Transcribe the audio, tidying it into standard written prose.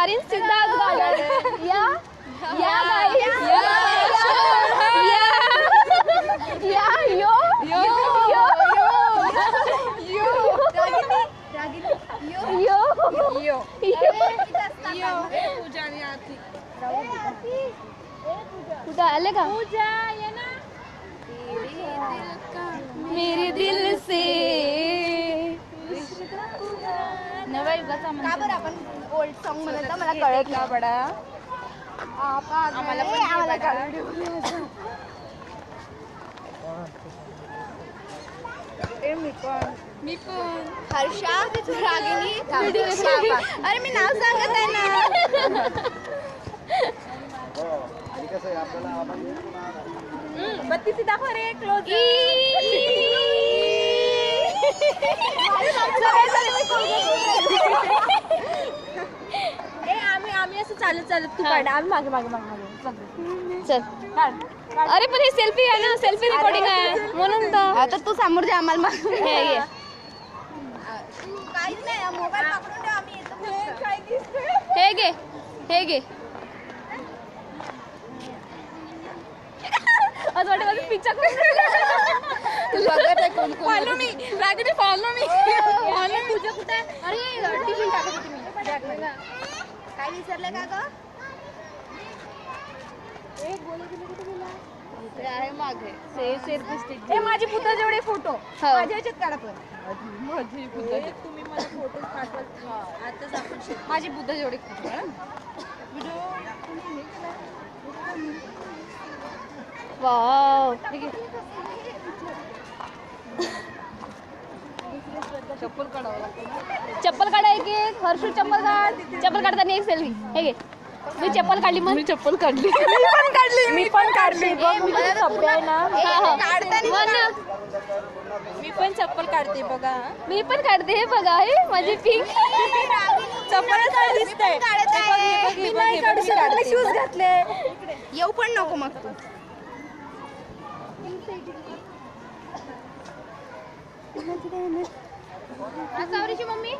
garden Siddharth garden या या या यो यो यो यो कुठं आले का मेरे दिल से नवा युगाचा आपण ओल्ड सॉन्ग म्हणत मला कळत ना बडा आम्हाला मी पण हर्षा रागिनी अरे मी नाव सांगत आहे ना बत्तीसी दाखव रे क्लोज आम्ही असं चालत तू काढ आम्ही मागे मागे चल अरे पण हे सेल्फी आहे ना सेल्फी रेकॉर्डिंग आहे म्हणून तर आता तू समोर जा आम्हाला हे घे आज वाटत माझं picture follow me Ragini follow me तुझं कुठे अरे टिफिन टाकत होती मी काय विसरलं का ग आहे मागे हे माझी पुतळा जेवढे फोटो माझ्या ह्याच्यात काढा पण तुम्ही मला फोटो पाठवत आताच आपण माझी बुद्धा जेवढे फोटो वाव चप्पल काढाय की हर्षू चप्पल काढताना एक सेल्फी हे घे मी चप्पल काढली मग मी चप्पल काढली मी पण काढली मी पण चप्पल काढते बघा मी पण काढते हे बघा हे माझी पिंक चप्पल दिसते शूज घातले येऊ पण नको मग तू मम्मी